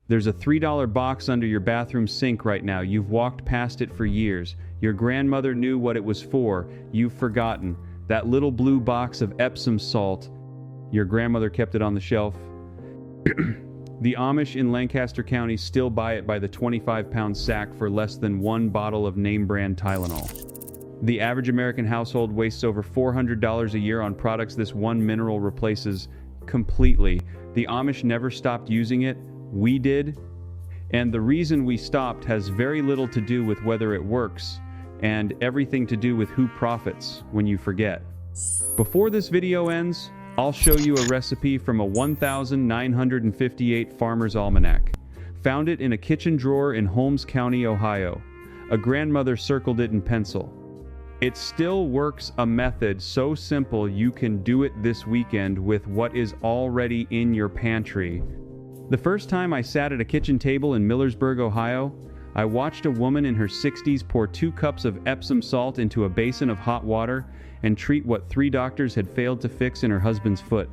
There's a $3 box under your bathroom sink right now. You've walked past it for years. Your grandmother knew what it was for. You've forgotten. That little blue box of Epsom salt. Your grandmother kept it on the shelf. The Amish in Lancaster County still buy it by the 25-pound sack for less than one bottle of name-brand Tylenol. The average American household wastes over $400 a year on products this one mineral replaces completely. The Amish never stopped using it. We did. And the reason we stopped has very little to do with whether it works, and everything to do with who profits when you forget. Before this video ends, I'll show you a recipe from a 1958 Farmer's Almanac. Found it in a kitchen drawer in Holmes County, Ohio. A grandmother circled it in pencil. It still works, a method so simple you can do it this weekend with what is already in your pantry. The first time I sat at a kitchen table in Millersburg, Ohio, I watched a woman in her 60s pour 2 cups of Epsom salt into a basin of hot water and treat what 3 doctors had failed to fix in her husband's foot.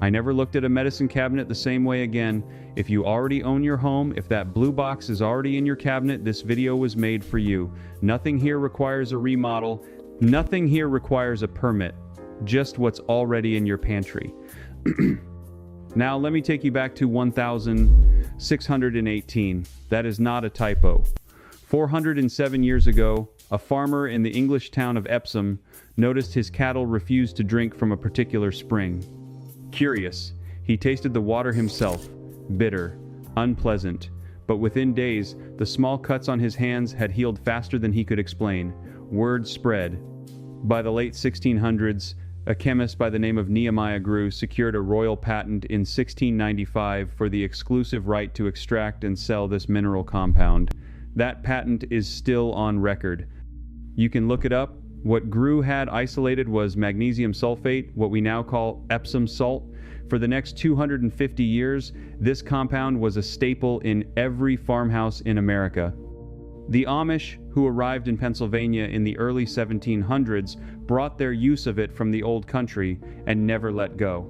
I never looked at a medicine cabinet the same way again. If you already own your home, if that blue box is already in your cabinet, this video was made for you. Nothing here requires a remodel. Nothing here requires a permit. Just what's already in your pantry. Now let me take you back to 1618. That is not a typo. 407 years ago, a farmer in the English town of Epsom noticed his cattle refused to drink from a particular spring. Curious, he tasted the water himself. Bitter, unpleasant, but within days, the small cuts on his hands had healed faster than he could explain. Word spread. By the late 1600s, a chemist by the name of Nehemiah Grew secured a royal patent in 1695 for the exclusive right to extract and sell this mineral compound. That patent is still on record. You can look it up. What Grew had isolated was magnesium sulfate, what we now call Epsom salt. For the next 250 years, this compound was a staple in every farmhouse in America. The Amish, who arrived in Pennsylvania in the early 1700s, brought their use of it from the old country and never let go.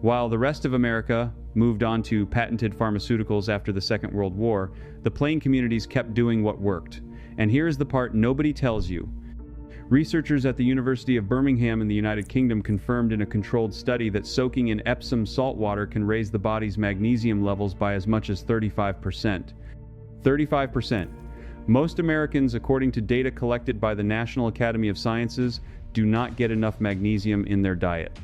While the rest of America moved on to patented pharmaceuticals after the Second World War, the plain communities kept doing what worked. And here's the part nobody tells you. Researchers at the University of Birmingham in the United Kingdom confirmed in a controlled study that soaking in Epsom salt water can raise the body's magnesium levels by as much as 35%. 35%. Most Americans, according to data collected by the National Academy of Sciences, do not get enough magnesium in their diet.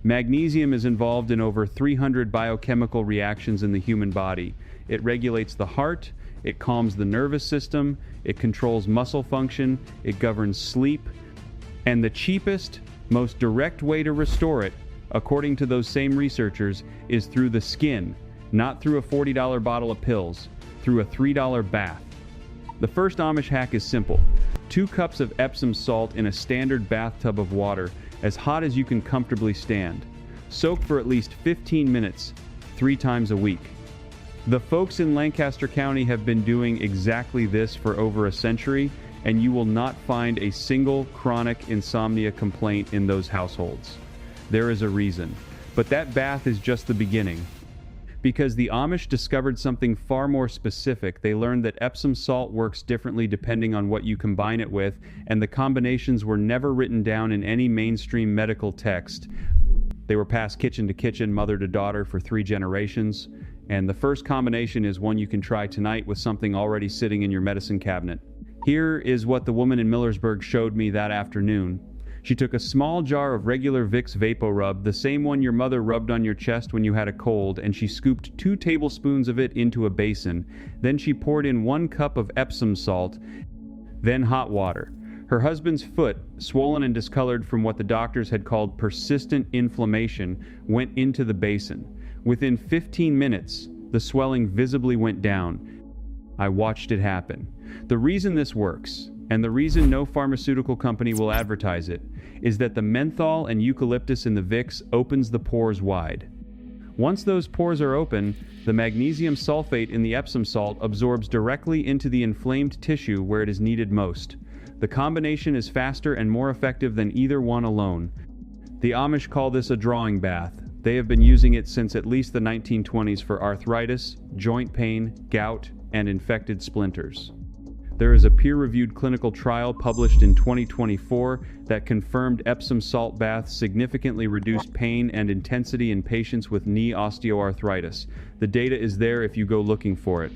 Magnesium is involved in over 300 biochemical reactions in the human body. It regulates the heart, it calms the nervous system, it controls muscle function, it governs sleep, and the cheapest, most direct way to restore it, according to those same researchers, is through the skin, not through a $40 bottle of pills, through a $3 bath. The first Amish hack is simple. 2 cups of Epsom salt in a standard bathtub of water, as hot as you can comfortably stand. Soak for at least 15 minutes, 3 times a week. The folks in Lancaster County have been doing exactly this for over a century, and you will not find a single chronic insomnia complaint in those households. There is a reason. But that bath is just the beginning. Because the Amish discovered something far more specific. They learned that Epsom salt works differently depending on what you combine it with, and the combinations were never written down in any mainstream medical text. They were passed kitchen to kitchen, mother to daughter for 3 generations. And the first combination is one you can try tonight with something already sitting in your medicine cabinet. Here is what the woman in Millersburg showed me that afternoon. She took a small jar of regular Vicks VapoRub, the same one your mother rubbed on your chest when you had a cold, and she scooped 2 tablespoons of it into a basin. Then she poured in 1 cup of Epsom salt, then hot water. Her husband's foot, swollen and discolored from what the doctors had called persistent inflammation, went into the basin. Within 15 minutes, the swelling visibly went down. I watched it happen. The reason this works, and the reason no pharmaceutical company will advertise it, is that the menthol and eucalyptus in the Vicks opens the pores wide. Once those pores are open, the magnesium sulfate in the Epsom salt absorbs directly into the inflamed tissue where it is needed most. The combination is faster and more effective than either one alone. The Amish call this a drawing bath, They have been using it since at least the 1920s for arthritis, joint pain, gout, and infected splinters. There is a peer-reviewed clinical trial published in 2024 that confirmed Epsom salt baths significantly reduced pain and intensity in patients with knee osteoarthritis. The data is there if you go looking for it.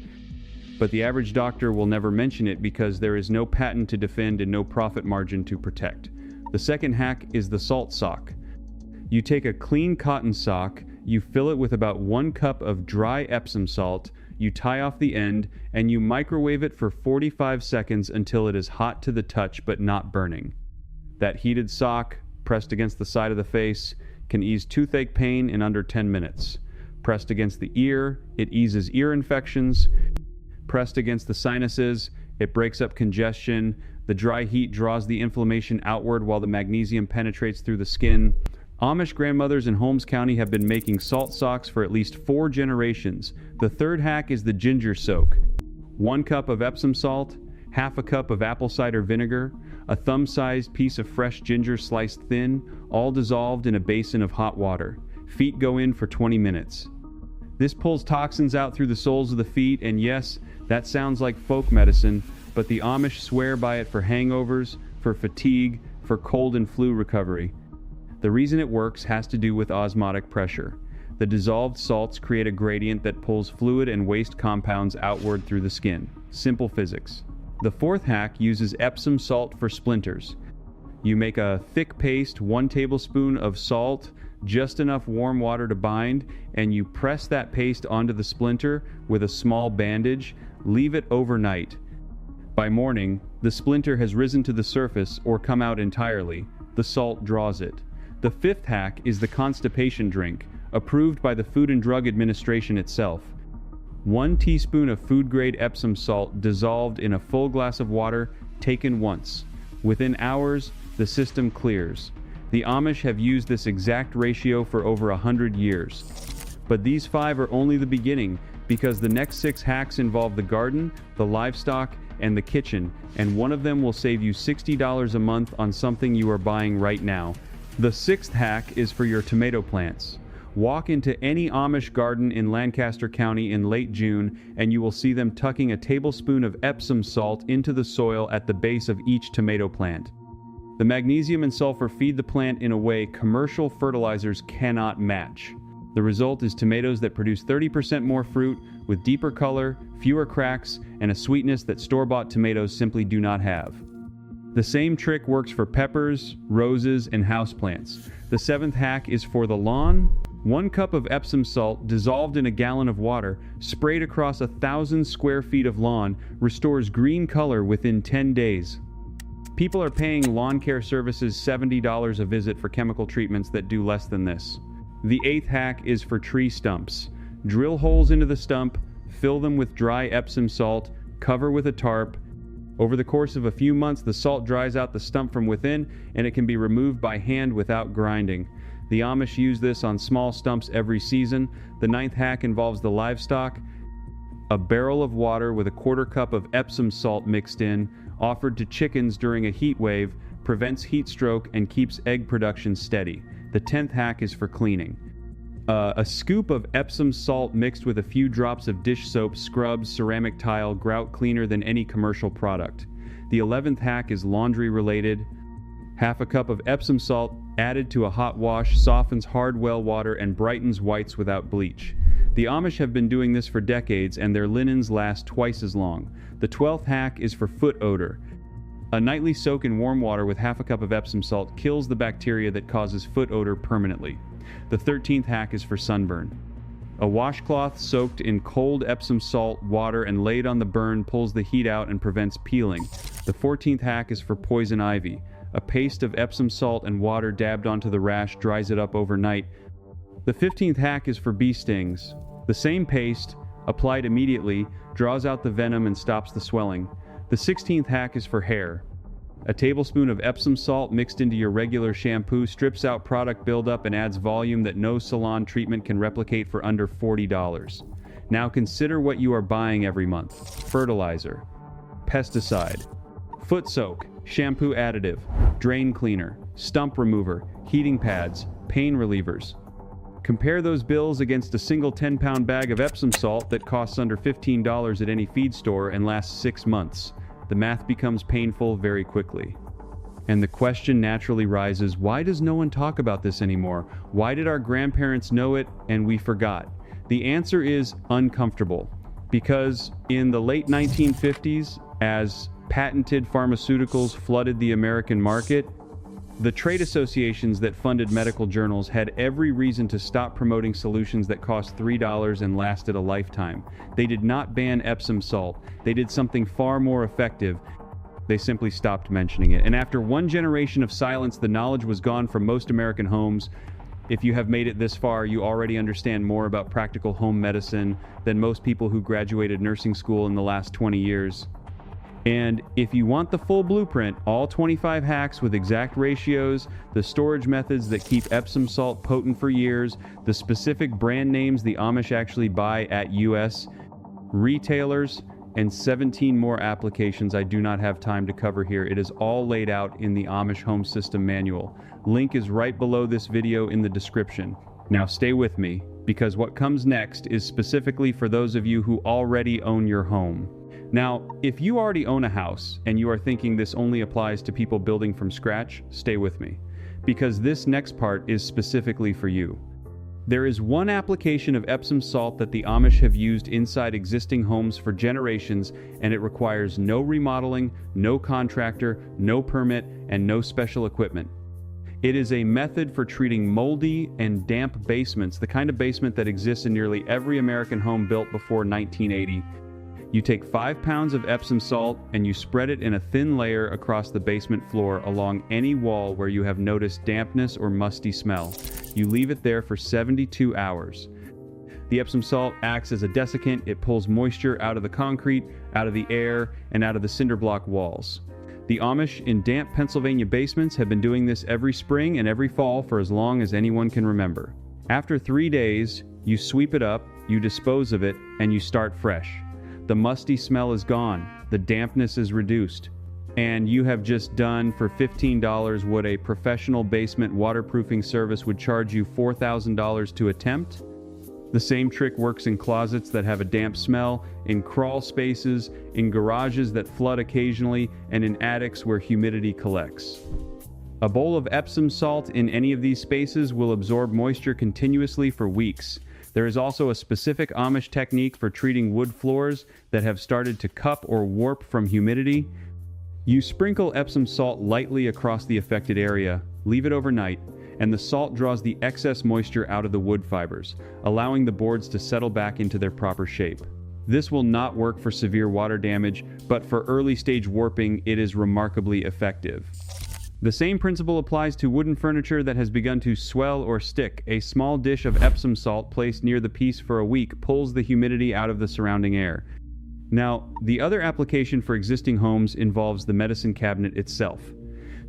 But the average doctor will never mention it because there is no patent to defend and no profit margin to protect. The second hack is the salt sock. You take a clean cotton sock, you fill it with about 1 cup of dry Epsom salt, you tie off the end, and you microwave it for 45 seconds until it is hot to the touch but not burning. That heated sock, pressed against the side of the face, can ease toothache pain in under 10 minutes. Pressed against the ear, it eases ear infections. Pressed against the sinuses, it breaks up congestion. The dry heat draws the inflammation outward while the magnesium penetrates through the skin. Amish grandmothers in Holmes County have been making salt socks for at least 4 generations. The third hack is the ginger soak. 1 cup of Epsom salt, half a cup of apple cider vinegar, a thumb-sized piece of fresh ginger sliced thin, all dissolved in a basin of hot water. Feet go in for 20 minutes. This pulls toxins out through the soles of the feet, and yes, that sounds like folk medicine, but the Amish swear by it for hangovers, for fatigue, for cold and flu recovery. The reason it works has to do with osmotic pressure. The dissolved salts create a gradient that pulls fluid and waste compounds outward through the skin. Simple physics. The fourth hack uses Epsom salt for splinters. You make a thick paste, 1 tablespoon of salt, just enough warm water to bind, and you press that paste onto the splinter with a small bandage. Leave it overnight. By morning, the splinter has risen to the surface or come out entirely. The salt draws it. The fifth hack is the constipation drink, approved by the Food and Drug Administration itself. 1 teaspoon of food-grade Epsom salt dissolved in a full glass of water, taken once. Within hours, the system clears. The Amish have used this exact ratio for over 100 years. But these 5 are only the beginning, because the next 6 hacks involve the garden, the livestock, and the kitchen, and one of them will save you $60 a month on something you are buying right now. The 6th hack is for your tomato plants. Walk into any Amish garden in Lancaster County in late June, and you will see them tucking a tablespoon of Epsom salt into the soil at the base of each tomato plant. The magnesium and sulfur feed the plant in a way commercial fertilizers cannot match. The result is tomatoes that produce 30% more fruit, with deeper color, fewer cracks, and a sweetness that store-bought tomatoes simply do not have. The same trick works for peppers, roses, and houseplants. The 7th hack is for the lawn. 1 cup of Epsom salt dissolved in a gallon of water, sprayed across 1,000 square feet of lawn, restores green color within 10 days. People are paying lawn care services $70 a visit for chemical treatments that do less than this. The 8th hack is for tree stumps. Drill holes into the stump, fill them with dry Epsom salt, cover with a tarp. Over the course of a few months, the salt dries out the stump from within, and it can be removed by hand without grinding. The Amish use this on small stumps every season. The 9th hack involves the livestock. A barrel of water with a 1/4 cup of Epsom salt mixed in, offered to chickens during a heat wave, prevents heat stroke and keeps egg production steady. The 10th hack is for cleaning. A scoop of Epsom salt mixed with a few drops of dish soap scrubs ceramic tile grout cleaner than any commercial product. The 11th hack is laundry related. Half a cup of Epsom salt added to a hot wash softens hard well water and brightens whites without bleach. The Amish have been doing this for decades, and their linens last twice as long. The 12th hack is for foot odor. A nightly soak in warm water with half a cup of Epsom salt kills the bacteria that causes foot odor permanently. The 13th hack is for sunburn. A washcloth soaked in cold Epsom salt water and laid on the burn pulls the heat out and prevents peeling. The 14th hack is for poison ivy. A paste of Epsom salt and water dabbed onto the rash dries it up overnight. The 15th hack is for bee stings. The same paste, applied immediately, draws out the venom and stops the swelling. The 16th hack is for hair. A tablespoon of Epsom salt mixed into your regular shampoo strips out product buildup and adds volume that no salon treatment can replicate for under $40. Now consider what you are buying every month. Fertilizer, pesticide, foot soak, shampoo additive, drain cleaner, stump remover, heating pads, pain relievers. Compare those bills against a single 10-pound bag of Epsom salt that costs under $15 at any feed store and lasts 6 months. The math becomes painful very quickly. And the question naturally rises, why does no one talk about this anymore? Why did our grandparents know it and we forgot? The answer is uncomfortable. Because in the late 1950s, as patented pharmaceuticals flooded the American market, the trade associations that funded medical journals had every reason to stop promoting solutions that cost $3 and lasted a lifetime. They did not ban Epsom salt. They did something far more effective. They simply stopped mentioning it. And after one generation of silence, the knowledge was gone from most American homes. If you have made it this far, you already understand more about practical home medicine than most people who graduated nursing school in the last 20 years. And if you want the full blueprint, all 25 hacks with exact ratios, the storage methods that keep Epsom salt potent for years, the specific brand names the Amish actually buy at US retailers, and 17 more applications I do not have time to cover here. It is all laid out in the Amish Home System Manual. Link is right below this video in the description. Now stay with me, because what comes next is specifically for those of you who already own your home. Now, if you already own a house and you are thinking this only applies to people building from scratch, stay with me, because this next part is specifically for you. There is one application of Epsom salt that the Amish have used inside existing homes for generations, and it requires no remodeling, no contractor, no permit, and no special equipment. It is a method for treating moldy and damp basements, the kind of basement that exists in nearly every American home built before 1980. You take 5 pounds of Epsom salt and you spread it in a thin layer across the basement floor along any wall where you have noticed dampness or musty smell. You leave it there for 72 hours. The Epsom salt acts as a desiccant. It pulls moisture out of the concrete, out of the air, and out of the cinder block walls. The Amish in damp Pennsylvania basements have been doing this every spring and every fall for as long as anyone can remember. After 3 days, you sweep it up, you dispose of it, and you start fresh. The musty smell is gone, the dampness is reduced, and you have just done for $15 what a professional basement waterproofing service would charge you $4,000 to attempt. The same trick works in closets that have a damp smell, in crawl spaces, in garages that flood occasionally, and in attics where humidity collects. A bowl of Epsom salt in any of these spaces will absorb moisture continuously for weeks. There is also a specific Amish technique for treating wood floors that have started to cup or warp from humidity. You sprinkle Epsom salt lightly across the affected area, leave it overnight, and the salt draws the excess moisture out of the wood fibers, allowing the boards to settle back into their proper shape. This will not work for severe water damage, but for early-stage warping, it is remarkably effective. The same principle applies to wooden furniture that has begun to swell or stick. A small dish of Epsom salt placed near the piece for a week pulls the humidity out of the surrounding air. Now, the other application for existing homes involves the medicine cabinet itself.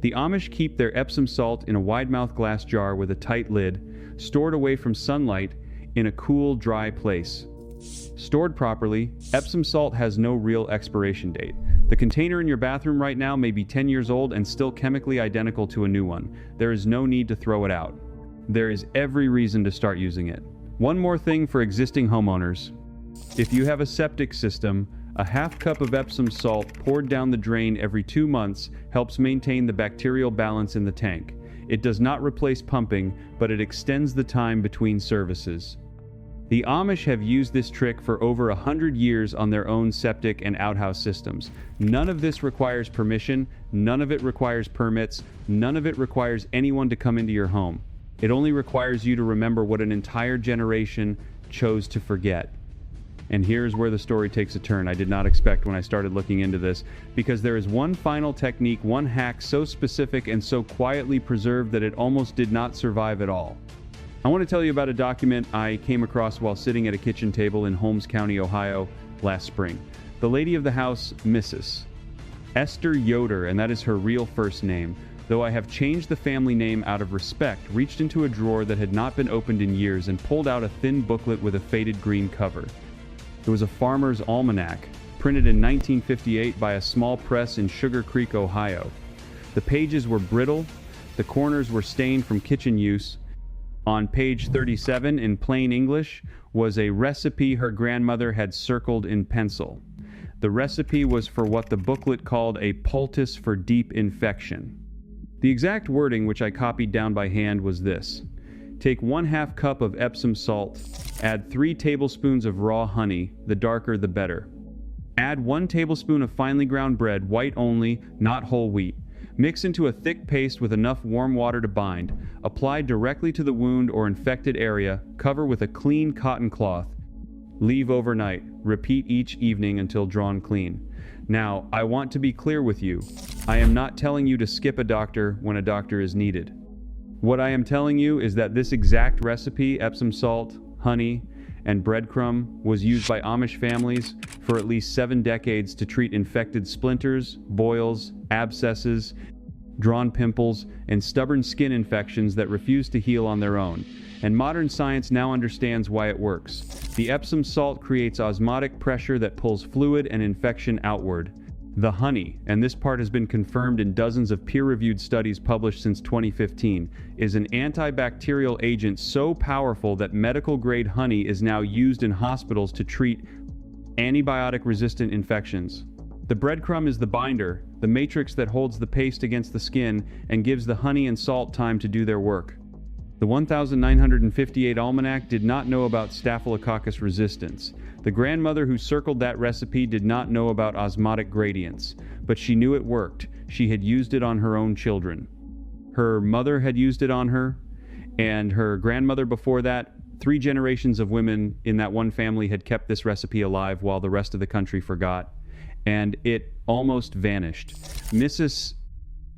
The Amish keep their Epsom salt in a wide-mouth glass jar with a tight lid, stored away from sunlight in a cool, dry place. Stored properly, Epsom salt has no real expiration date. The container in your bathroom right now may be 10 years old and still chemically identical to a new one. There is no need to throw it out. There is every reason to start using it. One more thing for existing homeowners. If you have a septic system, a half cup of Epsom salt poured down the drain every 2 months helps maintain the bacterial balance in the tank. It does not replace pumping, but it extends the time between services. The Amish have used this trick for over 100 years on their own septic and outhouse systems. None of this requires permission, none of it requires permits, none of it requires anyone to come into your home. It only requires you to remember what an entire generation chose to forget. And here's where the story takes a turn I did not expect when I started looking into this, because there is one final technique, one hack so specific and so quietly preserved that it almost did not survive at all. I want to tell you about a document I came across while sitting at a kitchen table in Holmes County, Ohio, last spring. The lady of the house, Mrs. Esther Yoder, and that is her real first name, though I have changed the family name out of respect, reached into a drawer that had not been opened in years and pulled out a thin booklet with a faded green cover. It was a farmer's almanac, printed in 1958 by a small press in Sugar Creek, Ohio. The pages were brittle, the corners were stained from kitchen use. On page 37 in plain English was a recipe her grandmother had circled in pencil. The recipe was for what the booklet called a poultice for deep infection. The exact wording, which I copied down by hand, was this: take 1/2 cup of Epsom salt, add 3 tablespoons of raw honey, the darker the better. Add 1 tablespoon of finely ground bread, white only, not whole wheat. Mix into a thick paste with enough warm water to bind. Apply directly to the wound or infected area. Cover with a clean cotton cloth. Leave overnight. Repeat each evening until drawn clean. Now, I want to be clear with you. I am not telling you to skip a doctor when a doctor is needed. What I am telling you is that this exact recipe, Epsom salt, honey, and breadcrumb, was used by Amish families for at least 7 decades to treat infected splinters, boils, abscesses, drawn pimples, and stubborn skin infections that refuse to heal on their own. And modern science now understands why it works. The Epsom salt creates osmotic pressure that pulls fluid and infection outward. The honey, and this part has been confirmed in dozens of peer-reviewed studies published since 2015, is an antibacterial agent so powerful that medical-grade honey is now used in hospitals to treat antibiotic-resistant infections. The breadcrumb is the binder, the matrix that holds the paste against the skin and gives the honey and salt time to do their work. The 1958 Almanac did not know about Staphylococcus resistance. The grandmother who circled that recipe did not know about osmotic gradients, but she knew it worked. She had used it on her own children. Her mother had used it on her, and her grandmother before that. 3 generations of women in that one family had kept this recipe alive while the rest of the country forgot, and it almost vanished. Mrs.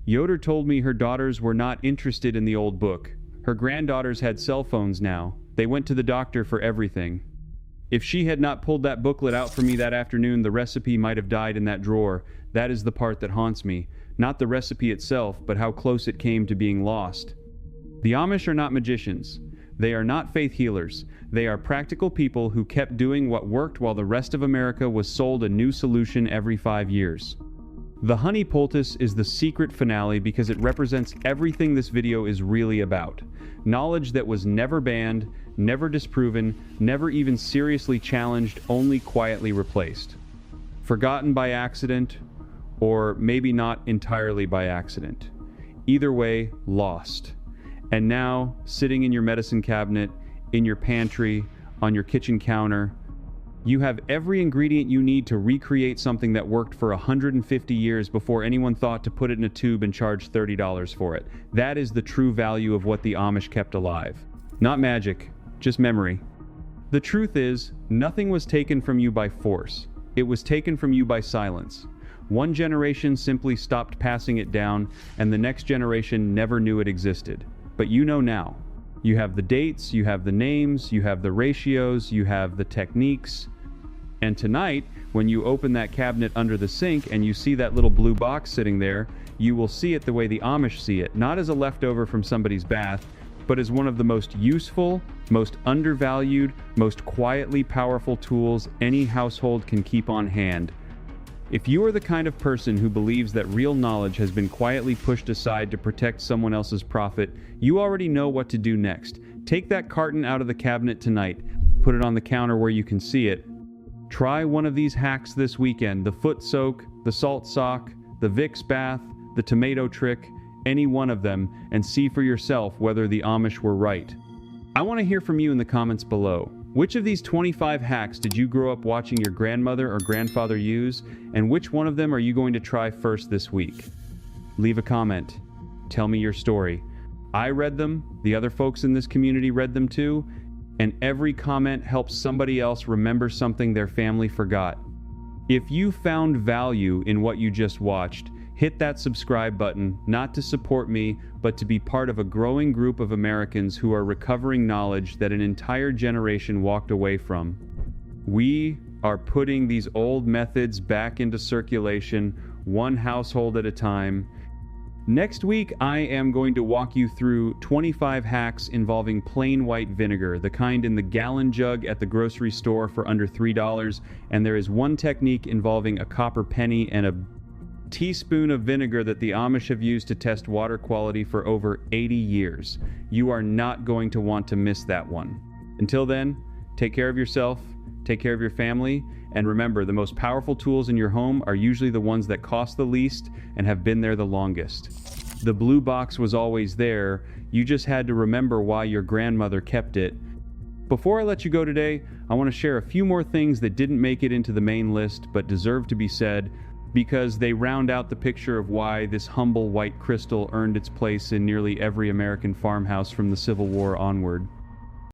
Yoder told me her daughters were not interested in the old book. Her granddaughters had cell phones now. They went to the doctor for everything. If she had not pulled that booklet out for me that afternoon, the recipe might have died in that drawer. That is the part that haunts me. Not the recipe itself, but how close it came to being lost. The Amish are not magicians. They are not faith healers. They are practical people who kept doing what worked while the rest of America was sold a new solution every 5 years. The honey poultice is the secret finale because it represents everything this video is really about. Knowledge that was never banned, never disproven, never even seriously challenged, only quietly replaced. Forgotten by accident, or maybe not entirely by accident. Either way, lost. And now, sitting in your medicine cabinet, in your pantry, on your kitchen counter, you have every ingredient you need to recreate something that worked for 150 years before anyone thought to put it in a tube and charge $30 for it. That is the true value of what the Amish kept alive. Not magic, just memory. The truth is, nothing was taken from you by force. It was taken from you by silence. One generation simply stopped passing it down, and the next generation never knew it existed. But you know now. You have the dates, you have the names, you have the ratios, you have the techniques. And tonight, when you open that cabinet under the sink and you see that little blue box sitting there, you will see it the way the Amish see it, not as a leftover from somebody's bath, but as one of the most useful, most undervalued, most quietly powerful tools any household can keep on hand. If you are the kind of person who believes that real knowledge has been quietly pushed aside to protect someone else's profit, you already know what to do next. Take that carton out of the cabinet tonight, put it on the counter where you can see it. Try one of these hacks this weekend: the foot soak, the salt sock, the Vicks bath, the tomato trick, any one of them, and see for yourself whether the Amish were right. I want to hear from you in the comments below. Which of these 25 hacks did you grow up watching your grandmother or grandfather use, and which one of them are you going to try first this week? Leave a comment. Tell me your story. I read them, the other folks in this community read them too, and every comment helps somebody else remember something their family forgot. If you found value in what you just watched, hit that subscribe button, not to support me, but to be part of a growing group of Americans who are recovering knowledge that an entire generation walked away from. We are putting these old methods back into circulation, one household at a time. Next week, I am going to walk you through 25 hacks involving plain white vinegar, the kind in the gallon jug at the grocery store for under $3, and there is one technique involving a copper penny and a teaspoon of vinegar that the Amish have used to test water quality for over 80 years. You are not going to want to miss that one. Until then, take care of yourself, take care of your family, and remember, the most powerful tools in your home are usually the ones that cost the least and have been there the longest. The blue box was always there, you just had to remember why your grandmother kept it. Before I let you go today, I want to share a few more things that didn't make it into the main list but deserve to be said, because they round out the picture of why this humble white crystal earned its place in nearly every American farmhouse from the Civil War onward.